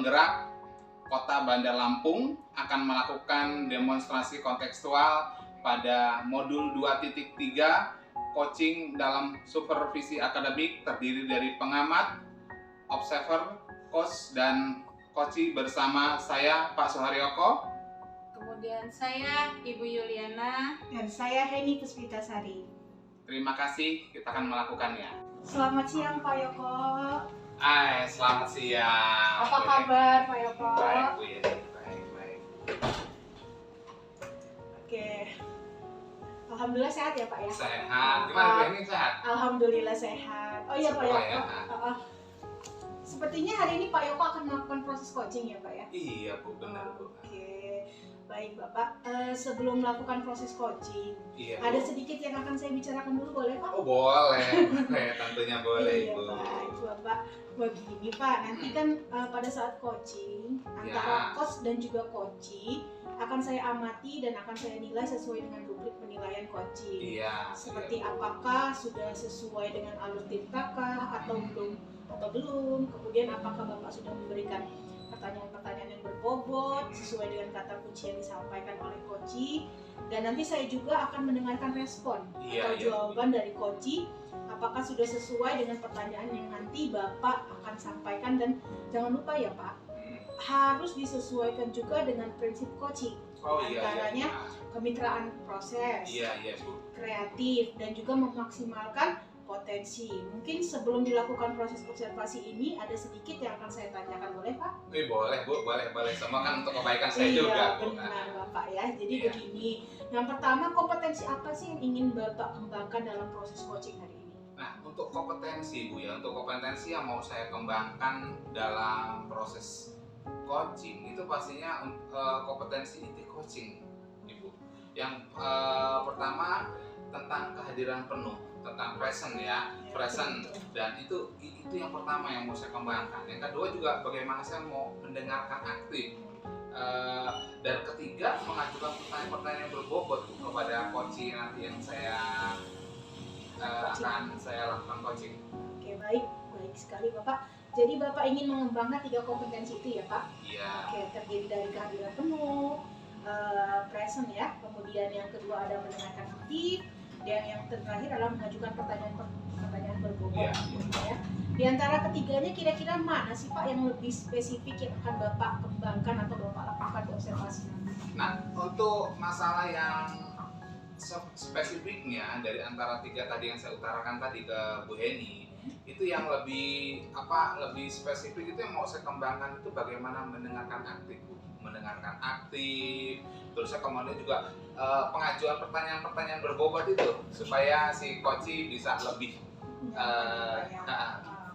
Penggerak Kota Bandar Lampung akan melakukan demonstrasi kontekstual pada modul 2.3 coaching dalam supervisi akademik terdiri dari pengamat, observer, coach, dan coachee bersama saya Pak Suharyoko. Kemudian saya Ibu Yuliana. Dan saya Heni Puspitasari. Terima kasih, kita akan melakukannya. Selamat siang Pak Yoko. Selamat siang. Apa kabar Pak Yoko? Baik, Bu Yeni. Baik. Oke. Alhamdulillah sehat ya Pak ya? Sehat. Gimana Bu Yeni, sehat? Alhamdulillah sehat. Oh iya Pak Yoko. Ya. Sepertinya hari ini Pak Yoko akan melakukan proses coaching ya Pak ya? Iya Bu, benar Bu. Oke. Baik Bapak, sebelum melakukan proses coaching, Iya, ada Bu. sedikit yang akan saya bicarakan dulu, boleh Pak? Oh boleh, tentunya boleh Iya Ibu. Pak, Bapak begini Pak, nanti kan pada saat coaching antara coach dan juga coachee akan saya amati dan akan saya nilai sesuai dengan rubrik penilaian coaching. Iya. Seperti apakah sudah sesuai dengan alur tinta kah atau belum, kemudian apakah Bapak sudah memberikan pertanyaan-pertanyaan yang berbobot sesuai dengan kata kunci yang disampaikan oleh coachee, dan nanti saya juga akan mendengarkan respon atau jawaban dari coachee apakah sudah sesuai dengan pertanyaan yang nanti Bapak akan sampaikan. Dan jangan lupa ya Pak, harus disesuaikan juga dengan prinsip coaching. Antaranya kemitraan proses, Bu. kreatif, dan juga memaksimalkan potensi. Mungkin sebelum dilakukan proses observasi ini ada sedikit yang akan saya tanyakan, boleh Pak? Boleh Bu, boleh. Semua kan untuk kebaikan saya juga. Iya benar Bapak ya. Jadi begini, yang pertama, kompetensi apa sih yang ingin Bapak kembangkan dalam proses coaching hari ini? Nah, untuk kompetensi Bu ya, untuk kompetensi yang mau saya kembangkan dalam proses coaching itu pastinya kompetensi inti coaching Ibu. Yang pertama tentang kehadiran penuh, tentang present ya, present, dan itu yang pertama yang mau saya kembangkan. Yang kedua juga bagaimana saya mau mendengarkan aktif, dan ketiga mengajukan pertanyaan-pertanyaan yang berbobot kepada coaching nanti yang akan saya lakukan coaching. Oke, baik sekali Bapak. Jadi Bapak ingin mengembangkan 3 kompetensi itu ya Pak? Iya. Oke, terdiri dari kehadiran penuh, present ya, kemudian yang kedua ada mendengarkan aktif, dan yang terakhir adalah mengajukan pertanyaan berbobot. Ya. Di antara ketiganya kira-kira mana sih Pak yang lebih spesifik yang akan Bapak kembangkan atau Bapak lakukan di observasi nanti? Nah, untuk masalah yang spesifiknya dari antara 3 tadi yang saya utarakan tadi ke Bu Heni, itu yang lebih spesifik itu yang mau saya kembangkan itu bagaimana mendengarkan aktif Bu. Mendengarkan aktif, terus kemudian juga pengajuan pertanyaan-pertanyaan berbobot itu supaya si coachee bisa lebih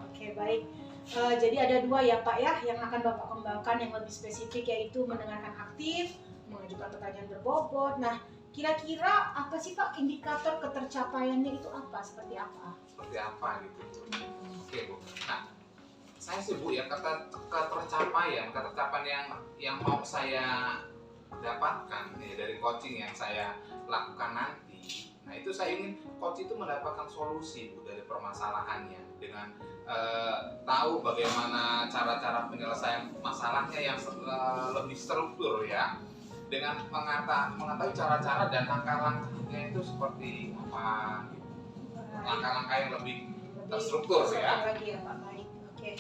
Oke, baik. Jadi ada 2 ya Pak ya yang akan Bapak kembangkan yang lebih spesifik, yaitu mendengarkan aktif, mengajukan pertanyaan berbobot. Nah, kira-kira apa sih Pak indikator ketercapaiannya itu apa? Seperti apa? Seperti apa gitu. Oke Bu. Nah, saya sih Bu ya, ketercapaian yang mau saya dapatkan ya, dari coaching yang saya lakukan nanti. Nah, itu saya ingin coach itu mendapatkan solusi Bu dari permasalahannya dengan tahu bagaimana cara-cara penyelesaian masalahnya yang lebih struktur ya, dengan mengetahui cara-cara dan langkah-langkahnya itu seperti apa gitu. Langkah-langkah yang lebih terstruktur ya. Lagi ya Pak, baik. Oke.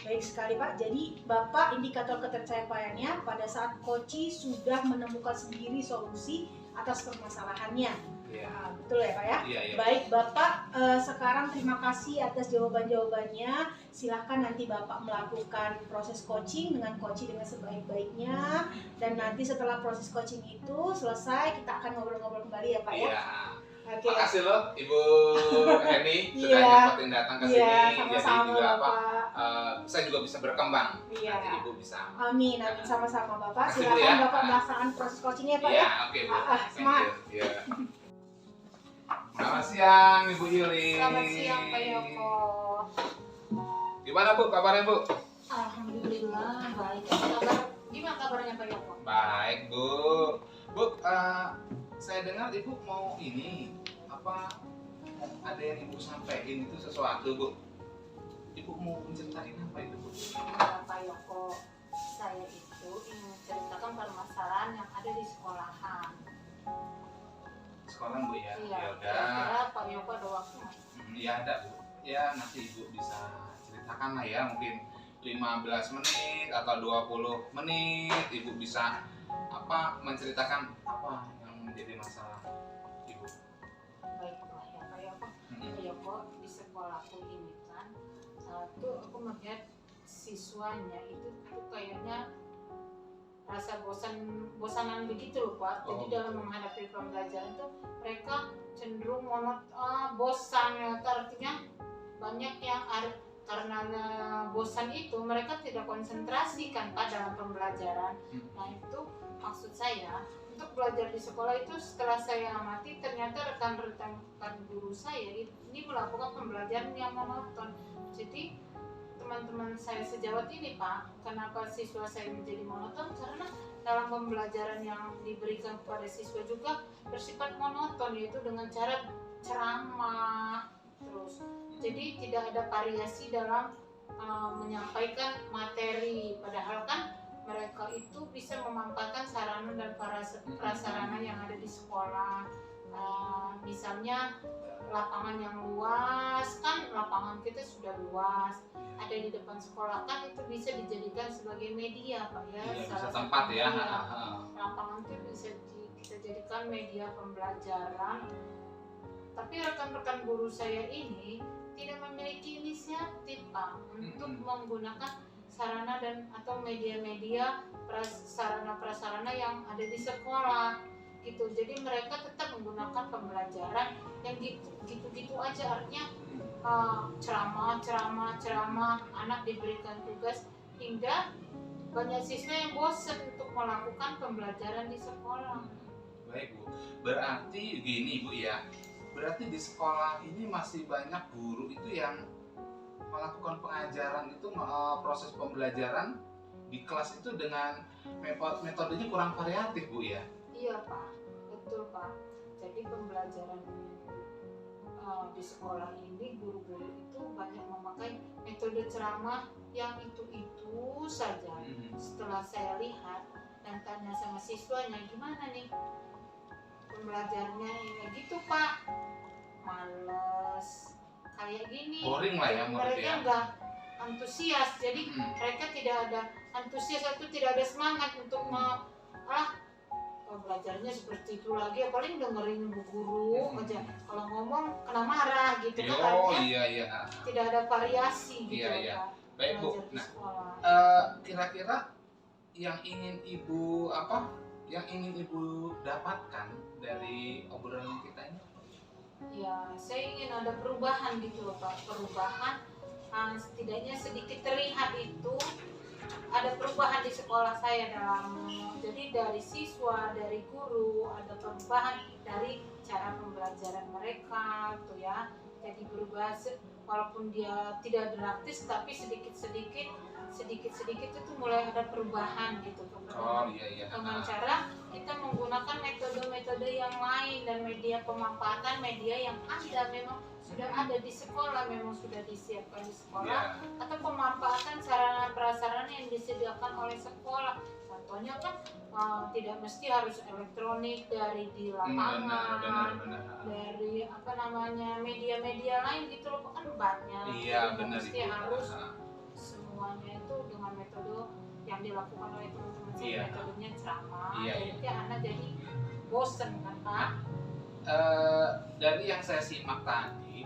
Baik sekali Pak. Jadi Bapak indikator ketercapaiannya pada saat coachee sudah menemukan sendiri solusi atas permasalahannya. Iya. Betul ya Pak ya? Iya. Baik Bapak, sekarang terima kasih atas jawaban-jawabannya. Silahkan nanti Bapak melakukan proses coaching dengan coachee dengan sebaik-baiknya. Dan nanti setelah proses coaching itu selesai, kita akan ngobrol-ngobrol kembali ya Pak ya? Iya. Oke. Makasih loh Ibu Heni sudah Iya. nyempatin datang ke sini. Sama-sama Jadi juga Bapak. saya juga bisa berkembang. Iya. Nanti Ibu bisa. Amin, sama-sama Bapak. Kasih Silakan dulu ya. Bapak melaksanakan proses coachingnya Pak Iya, ya. oke Bu. Semangat. Thank you. Iya. Selamat siang Ibu Yuli. Selamat siang Pak Yoko. Gimana Bu kabarnya Bu? Alhamdulillah baik. Gimana kabarnya Pak Yoko? Baik Bu. Bu, saya dengar Ibu mau ada yang Ibu sampaikan itu sesuatu Bu. Ibu mau menceritain apa itu Bu? Pak Yoko, saya itu ingin menceritakan permasalahan yang ada di sekolahan. Sekolah Bu ya. Iya, Ya udah. kira-kira Pak Yoko ada waktu nggak? Ya ada Bu. Ya nanti Ibu bisa ceritakan lah ya, mungkin 15 menit atau 20 menit Ibu bisa menceritakan apa yang menjadi masalah Ibu. Baiklah ya Pak Yoko. Mm-mm. Pak Yoko, di sekolahku ini kan, tuh aku melihat siswanya itu tuh kayaknya rasa bosanan begitu loh Pak. Jadi Oh, dalam gitu. menghadapi pembelajaran itu mereka cenderung bosan ya. Artinya banyak yang karena bosan itu mereka tidak konsentrasi kan Pak dalam pembelajaran. Nah itu maksud saya, untuk belajar di sekolah itu setelah saya amati ternyata rekan-rekan guru saya ini melakukan pembelajaran yang monoton. Jadi teman-teman saya sejawat ini Pak, kenapa siswa saya menjadi monoton? Karena dalam pembelajaran yang diberikan kepada siswa juga bersifat monoton, yaitu dengan cara ceramah terus. Jadi tidak ada variasi dalam menyampaikan materi, padahal kan mereka itu bisa memanfaatkan sarana dan prasarana yang ada di sekolah. Misalnya lapangan yang luas, kan lapangan kita sudah luas, ada di depan sekolah, kan itu bisa dijadikan sebagai media Pak ya. Iya, bisa Salah tempat satu ya. media. Lapangan itu bisa kita jadikan media pembelajaran. Tapi rekan-rekan guru saya ini tidak memiliki inisiatif Pak untuk menggunakan sarana dan atau media-media sarana prasarana yang ada di sekolah gitu. Jadi mereka tetap menggunakan pembelajaran yang gitu-gitu aja, artinya ceramah, anak diberikan tugas hingga banyak siswa yang bosan untuk melakukan pembelajaran di sekolah. Baik Bu, berarti gini Bu ya, berarti di sekolah ini masih banyak guru itu yang melakukan pengajaran itu proses pembelajaran di kelas itu dengan metodenya kurang variatif Bu ya. Iya Pak, betul Pak. Jadi pembelajaran di sekolah ini guru-guru itu banyak memakai metode ceramah yang itu saja. Setelah saya lihat dan tanya sama siswanya, gimana nih pembelajarannya ini, gitu Pak, males kayak gini, Boring lah ya menurut mereka ya. nggak antusias. Jadi mereka tidak ada antusias atau tidak ada semangat untuk belajarnya seperti itu lagi, paling dengerin bu guru aja, kalau ngomong kena marah gitu kan. Oh Artinya iya. tidak ada variasi gitu Iya. Pak. Baik Bu, Belajar di nah sekolah. kira-kira yang ingin ibu dapatkan dari obrolan kita ini? Ya, saya ingin ada perubahan gitu loh Pak. Perubahan setidaknya sedikit terlihat itu ada perubahan di sekolah saya jadi dari siswa, dari guru, ada perubahan dari cara pembelajaran mereka tuh ya. Jadi berubah walaupun dia tidak drastis tapi sedikit-sedikit itu mulai ada perubahan gitu. Oh iya. Dengan cara kita menggunakan metode-metode yang lain dan pemanfaatan media yang memang sudah ada di sekolah, memang sudah disiapkan di sekolah, atau pemanfaatan sarana prasarana yang disediakan oleh sekolah. Contohnya kan tidak mesti harus elektronik dari di lapangan, benar. dari media-media lain gitu loh kan banyak. Iya Tidak benar mesti Ibu. harus semuanya itu dengan metode yang dilakukan oleh teman-teman saya. Iya. Metodenya ceramah, Iya. jadi anak jadi bosen kan Pak. Dari yang saya simak tadi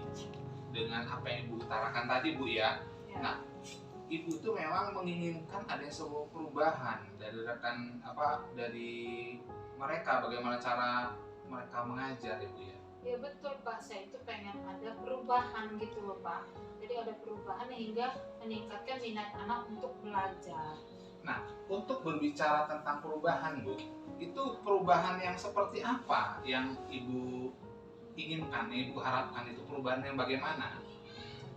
dengan apa yang Ibu utarakan tadi Bu ya. Ya. Nah, Ibu itu memang menginginkan ada sebuah perubahan dari dari mereka, bagaimana cara mereka mengajar Ibu ya. Ya betul Pak, saya itu pengen ada perubahan gitu loh Pak. Jadi ada perubahan hingga meningkatkan minat anak untuk belajar. Nah, untuk berbicara tentang perubahan Bu, itu perubahan yang seperti apa yang Ibu inginkan, Ibu harapkan, itu perubahan yang bagaimana?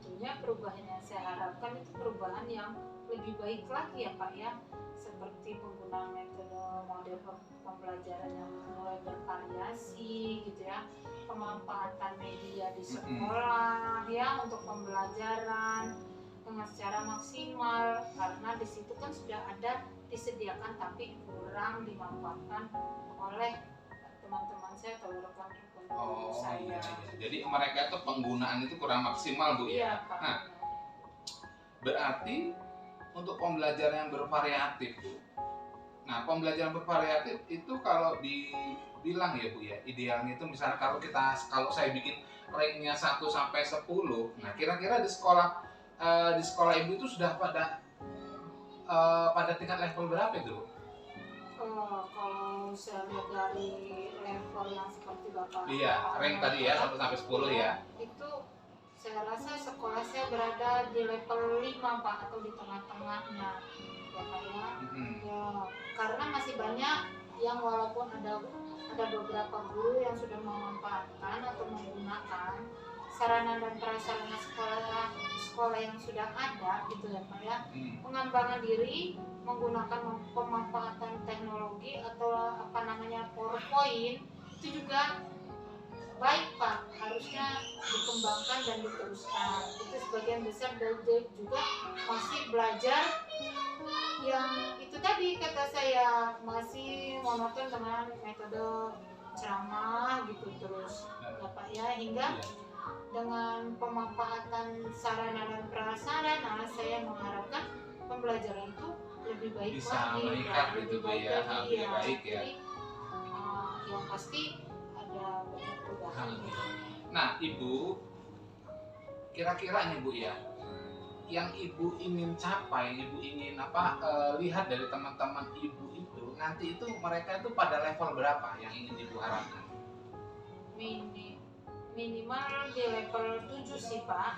Tentunya perubahan yang saya harapkan itu perubahan yang lebih baik lagi ya Pak ya. Seperti penggunaan metode model pembelajaran yang mulai bervariasi gitu ya. Pemanfaatan media di sekolah ya untuk pembelajaran. dengan secara maksimal, karena di situ kan sudah ada disediakan tapi kurang dimanfaatkan oleh teman-teman saya atau rekan-rekan guru saya. Iya. Jadi mereka itu penggunaan itu kurang maksimal Bu Iya, ya. Pak. Nah, berarti untuk pembelajaran yang bervariatif Bu. Nah, pembelajaran bervariatif itu kalau dibilang ya Bu ya, idealnya itu misalnya kalau saya bikin ranknya 1 sampai 10. Nah, kira-kira di sekolah Ibu itu sudah pada tingkat level berapa itu Bu? Kalau saya lihat dari level yang seperti Bapak Iya, rank tadi ya 1 sampai 10 ya. Itu saya rasa sekolah saya berada di level 5 Pak, atau di tengah-tengahnya Bapak ya. Ya, karena masih banyak yang walaupun ada beberapa guru yang sudah memanfaatkan atau menggunakan sarana dan prasarana sekolah yang sudah ada gitu ya Pak ya, pengembangan diri menggunakan pemanfaatan teknologi atau PowerPoint itu juga baik Pak, harusnya dikembangkan dan diteruskan. Itu sebagian besar dari juga masih belajar yang itu tadi kata saya, masih monoton dengan metode ceramah gitu terus ya Pak ya, hingga dengan pemanfaatan sarana dan prasarana saya mengharapkan pembelajaran itu lebih baik Bisa lagi, meningkat lebih gitu, Bu, baik ya. lagi, Lebih baik ya. Jadi yang pasti ada banyak perubahan gitu. Nah, Ibu, kira-kira nih Bu ya, yang Ibu ingin capai, Ibu ingin lihat dari teman-teman Ibu itu, nanti itu mereka itu pada level berapa yang ingin Ibu harapkan? Minimal di level 7 sih Pak.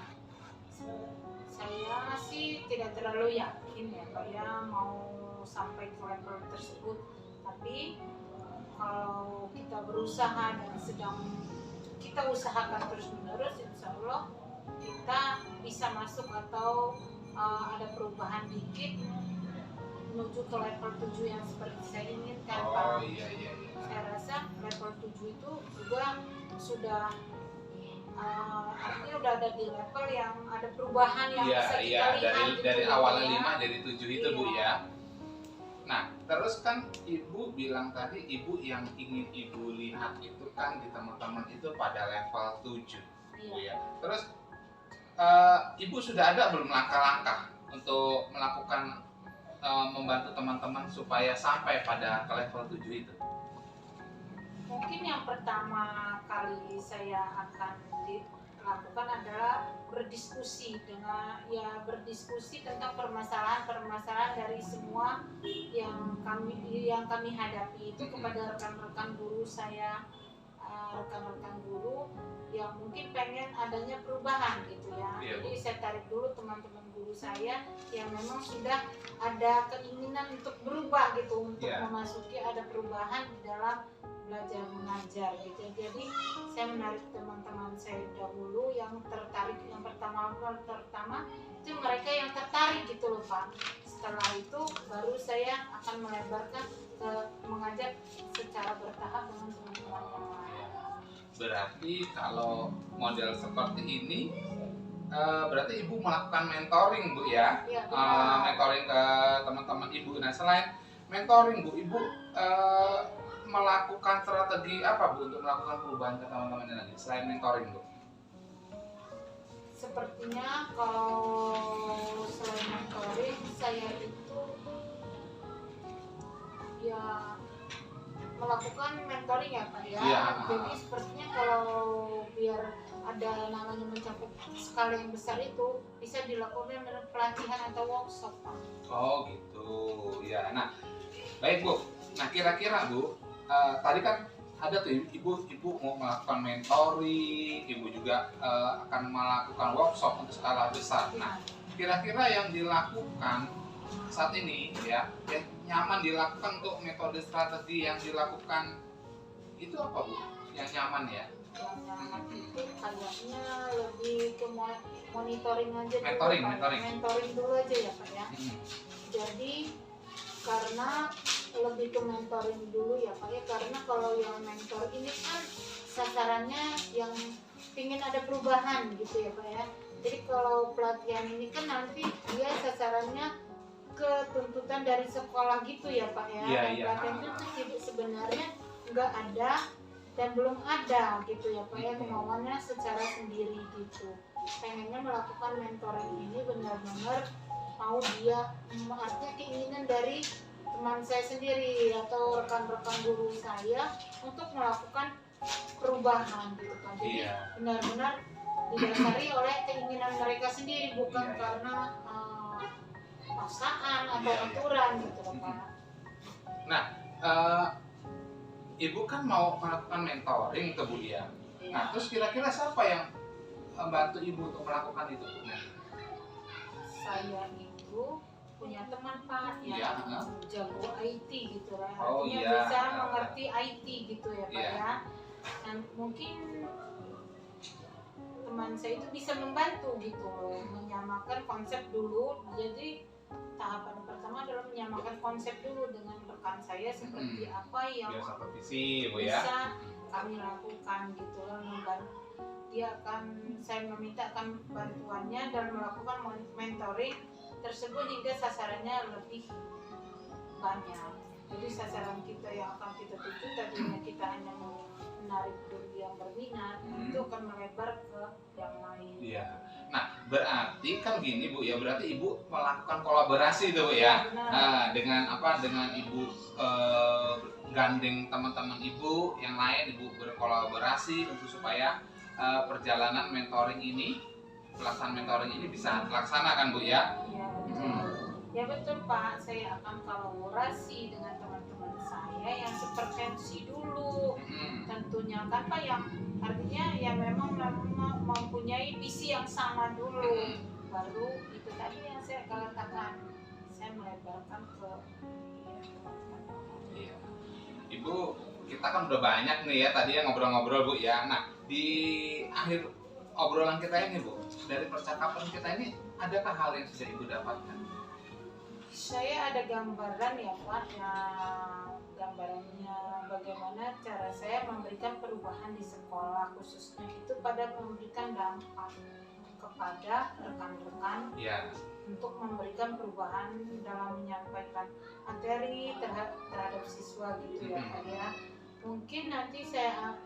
Saya sih tidak terlalu yakin ya Pak ya mau sampai ke level tersebut. Tapi kalau kita berusaha dan sedang kita usahakan terus menerus, insya Allah kita bisa masuk atau ada perubahan dikit menuju ke level 7 yang seperti saya inginkan Pak. Iya. Saya rasa level 7 itu juga sudah artinya udah ada di level yang ada perubahan yang bisa kita lihat dari gitu, awalnya ya. 5 jadi 7 itu Bu ya. Nah, terus kan Ibu bilang tadi Ibu yang ingin Ibu lihat itu kan di teman-teman itu pada level 7 Bu ya. Terus Ibu sudah ada belum langkah-langkah untuk melakukan membantu teman-teman supaya sampai pada ke level 7 itu? Mungkin yang pertama kali saya akan lakukan adalah berdiskusi tentang permasalahan dari semua yang kami hadapi itu kepada rekan-rekan guru saya, rekan-rekan guru yang mungkin pengen adanya perubahan gitu ya. Jadi saya tarik dulu teman-teman guru saya yang memang sudah ada keinginan untuk berubah gitu, untuk memasuki ada perubahan di dalam belajar mengajar gitu. Jadi saya menarik teman-teman saya dahulu yang tertarik, yang pertama itu mereka yang tertarik gitu loh Pak. Setelah itu baru saya akan melebarkan ke mengajar secara bertahap dengan teman-teman yang lain. Berarti kalau model seperti ini berarti Ibu melakukan mentoring Bu ya? Iya, mentoring ke teman-teman Ibu. Nah, selain mentoring Bu, Ibu melakukan strategi apa Bu untuk melakukan perubahan ke teman-teman lagi selain mentoring Bu? Sepertinya kalau selain mentoring saya itu ya melakukan mentoring ya Pak ya. Jadi sepertinya kalau biar ada namanya mencakup skala yang besar itu bisa dilakukan pelatihan atau workshop Pak. Oh gitu ya. Nah baik Bu. Nah kira-kira Bu, tadi kan ada tuh ibu mau melakukan mentoring, Ibu juga akan melakukan workshop untuk skala besar. Nah kira-kira yang dilakukan saat ini ya, yang nyaman dilakukan untuk metode strategi yang dilakukan itu apa Bu? Yang nyaman ya? Yang nyaman itu kayaknya lebih ke monitoring aja dulu, mentoring dulu aja ya Pak ya. Jadi karena lebih ke mentoring dulu ya Pak ya, karena kalau yang mentor ini kan sasarannya yang ingin ada perubahan gitu ya Pak ya. Jadi kalau pelatihan ini kan nanti dia sasarannya ke tuntutan dari sekolah gitu ya Pak ya. Iya, Dan iya. pelatihan itu sebenarnya nggak ada dan belum ada gitu ya Pak ya, kemauannya secara sendiri gitu. Pengennya melakukan mentoring ini benar-benar mau dia, artinya keinginan dari teman saya sendiri atau rekan-rekan guru saya untuk melakukan perubahan gitu kan. Jadi Iya. benar-benar didasari oleh keinginan mereka sendiri, bukan Iya, iya. karena paksaan atau Iya, iya. aturan gitu loh Pak. Ibu kan mau melakukan mentoring ke Bu Dia. Nah, terus kira-kira siapa yang bantu Ibu untuk melakukan itu? Nah, Saya itu punya teman Pak yang Iya, jago IT gitu lah, Oh, artinya iya. bisa mengerti IT gitu ya Pak Iya. ya. Dan mungkin teman saya itu bisa membantu gitu loh, menyamakan konsep dulu. Jadi tahapan pertama adalah menyamakan konsep dulu dengan rekan saya seperti apa yang biar satu visi, Bu ya. bisa kami lakukan gitu loh, membantu. Saya meminta akan bantuannya dan melakukan mentoring tersebut hingga sasarannya lebih banyak. Jadi sasaran kita yang akan kita tuju, tadinya kita hanya menarik guru yang berminat, itu akan melebar ke yang lain. Iya. Nah, berarti kan gini Bu ya, berarti Ibu melakukan kolaborasi tuh Bu ya. Benar. Nah, dengan apa? Dengan Ibu gandeng teman-teman Ibu yang lain, Ibu berkolaborasi untuk supaya perjalanan mentoring ini, pelaksanaan mentoring ini bisa terlaksana kan Bu ya? Iya, betul. Ya betul Pak, saya akan kolaborasi dengan teman-teman saya yang sepertensi dulu. Tentunya kan Pak, yang artinya ya memang mempunyai visi yang sama dulu. Baru itu tadi yang saya katakan, saya melebarkan ke teman-teman. Iya. Ibu, kita kan udah banyak nih ya tadi ya ngobrol-ngobrol Bu ya. Nah, di akhir obrolan kita ini Bu, dari percakapan kita ini adakah hal yang sudah Ibu dapatkan? Saya ada gambaran ya Pak, gambarannya bagaimana cara saya memberikan perubahan di sekolah, khususnya itu pada memberikan dampak kepada rekan-rekan Iya. untuk memberikan perubahan dalam menyampaikan materi terhadap siswa gitu ya Pak ya. Mungkin nanti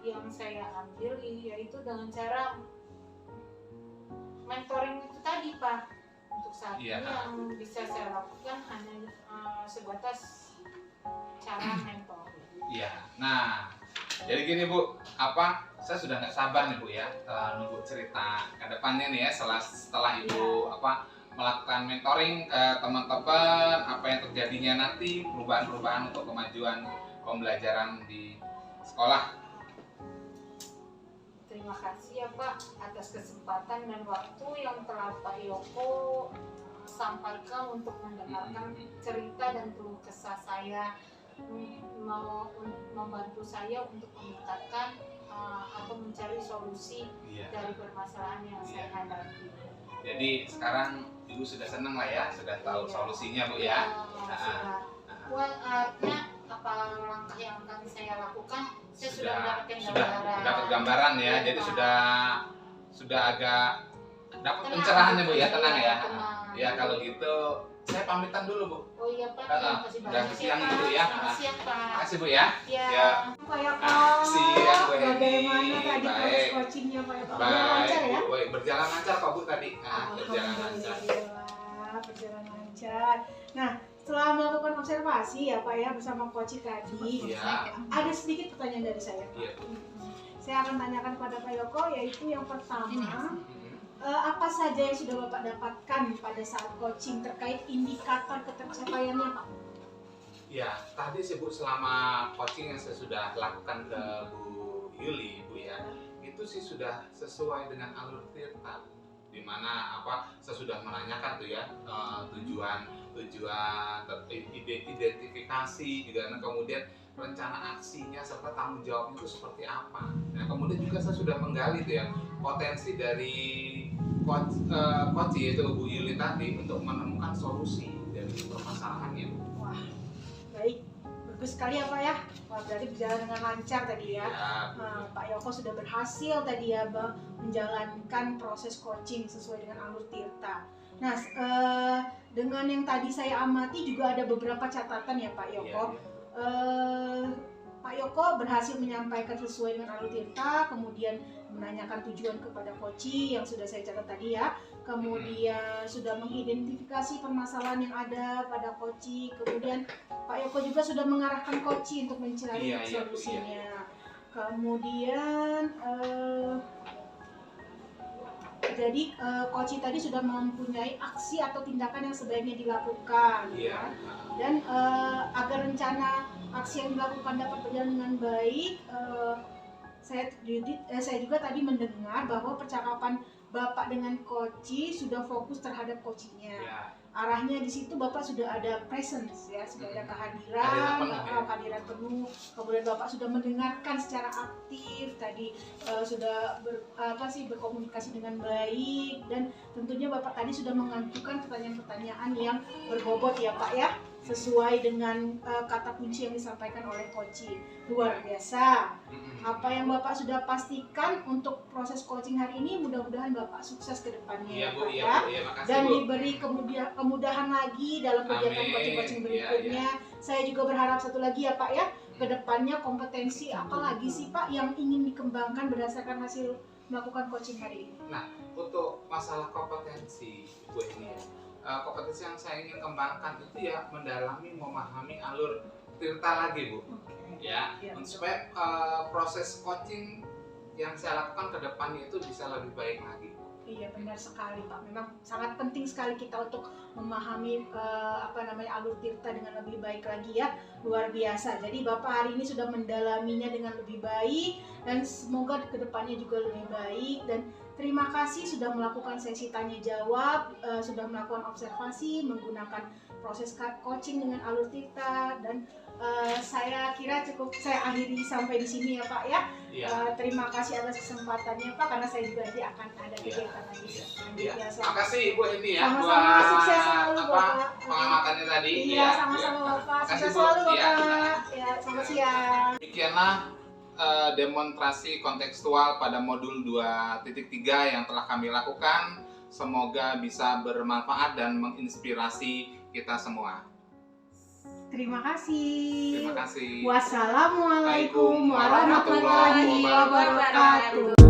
yang saya ambil yaitu dengan cara mentoring itu tadi Pak. Untuk saat ini yang bisa saya lakukan hanya sebatas cara mentoring. Iya. Nah, jadi gini Bu, saya sudah nggak sabar nih Bu ya, nunggu cerita ke depannya nih ya setelah Ibu melakukan mentoring ke teman-teman, apa yang terjadinya nanti, perubahan-perubahan untuk kemajuan pembelajaran di sekolah. Terima kasih ya Pak atas kesempatan dan waktu yang telah Pak Yoko sampaikan untuk mendengarkan cerita dan keluh kesah saya, mau membantu saya untuk meningkatkan atau mencari solusi dari permasalahan yang saya hadapi. Jadi sekarang Ibu sudah senang lah ya, sudah tahu solusinya Bu ya. Artinya apa langkah yang akan saya lakukan, saya sudah mendapatkan dapat gambaran ya, jadi sudah agak dapat pencerahannya Bu ya, tenang ya. Ya kalau gitu saya pamitan dulu Bu. Oh iya Pak, terima kasih banyak. Udah siang dulu ya. Siang Pak. Terima kasih Bu ya. Ya. Pak Yoko, siang Bu Heni. bagaimana tadi proses Baik. coachingnya Pak Yoko? Baik, Lancar ya? Bu. Baik, berjalan lancar kok Bu tadi. Berjalan lancar. Alhamdulillah, berjalan lancar. Nah, setelah melakukan observasi ya Pak ya bersama coach tadi, Iya. ada sedikit pertanyaan dari saya Pak. Iya. Saya akan tanyakan kepada Pak Yoko, yaitu yang pertama, apa saja yang sudah Bapak dapatkan pada saat coaching terkait indikator ketercapaiannya Pak? Ya, tadi sih Bu, selama coaching yang saya sudah lakukan ke Bu Yuli, Bu ya, itu sih sudah sesuai dengan alur tirta, di mana saya sudah menanyakan tuh ya tujuan identifikasi juga, nah, kemudian rencana aksinya serta tanggung jawabnya itu seperti apa. Nah, kemudian juga saya sudah menggali tuh ya potensi dari coach yaitu Bu Yuli tadi untuk menemukan solusi dari permasalahannya. Wah, baik. Bagus sekali ya Pak ya. Wah, berarti berjalan dengan lancar tadi ya. Ya, Pak Yoko sudah berhasil tadi ya menjalankan proses coaching sesuai dengan alur Tirta. Nah, dengan yang tadi saya amati juga ada beberapa catatan ya Pak Yoko. Pak Yoko berhasil menyampaikan sesuai dengan alur Tirta, kemudian menanyakan tujuan kepada koci yang sudah saya catat tadi ya, kemudian sudah mengidentifikasi permasalahan yang ada pada koci, kemudian Pak Yoko juga sudah mengarahkan koci untuk mencari solusinya. Kemudian jadi koci tadi sudah mempunyai aksi atau tindakan yang sebaiknya dilakukan ya. Dan agar rencana aksi yang dilakukan dapat berjalan dengan baik, saya juga tadi mendengar bahwa percakapan Bapak dengan koci sudah fokus terhadap kocinya. Arahnya di situ Bapak sudah ada presence ya, sudah ada kehadiran penuh. Kemudian Bapak sudah mendengarkan secara aktif tadi, sudah berkomunikasi dengan baik, dan tentunya Bapak tadi sudah mengajukan pertanyaan-pertanyaan yang berbobot ya Pak ya, sesuai dengan kata kunci yang disampaikan oleh koci. Luar biasa. Apa yang Bapak sudah pastikan untuk proses coaching hari ini, mudah-mudahan Bapak sukses ke depannya ya. Dan diberi kemudahan lagi dalam kegiatan coaching-coaching berikutnya. Saya juga berharap satu lagi ya Pak ya, ke depannya kompetensi apa lagi sih Pak yang ingin dikembangkan berdasarkan hasil melakukan coaching hari ini? Nah, untuk masalah kompetensi Bu ini, kompetensi yang saya ingin kembangkan itu ya mendalami, memahami alur Tirta lagi Bu. Ya, supaya proses coaching yang saya lakukan ke depannya itu bisa lebih baik lagi. Iya, benar sekali Pak. Memang sangat penting sekali kita untuk memahami alur Tirta dengan lebih baik lagi ya. Luar biasa. Jadi Bapak hari ini sudah mendalaminya dengan lebih baik, dan semoga ke depannya juga lebih baik. Dan terima kasih sudah melakukan sesi tanya jawab, sudah melakukan observasi menggunakan proses coaching dengan alur Tirta, dan saya kira cukup saya akhiri sampai di sini ya Pak ya. Terima kasih atas kesempatannya Pak, karena saya juga nanti akan ada kegiatan lagi. Terima kasih Ibu ini ya. Sama-sama, sukses selalu Bapak. Pengamatannya tadi. Iya, sama-sama Bapak. Sukses selalu Bapak. Ya, selamat siang. Demikianlah demonstrasi kontekstual pada modul 2.3 yang telah kami lakukan. Semoga bisa bermanfaat dan menginspirasi kita semua. Terima kasih. Terima kasih. Wassalamualaikum warahmatullahi wabarakatuh.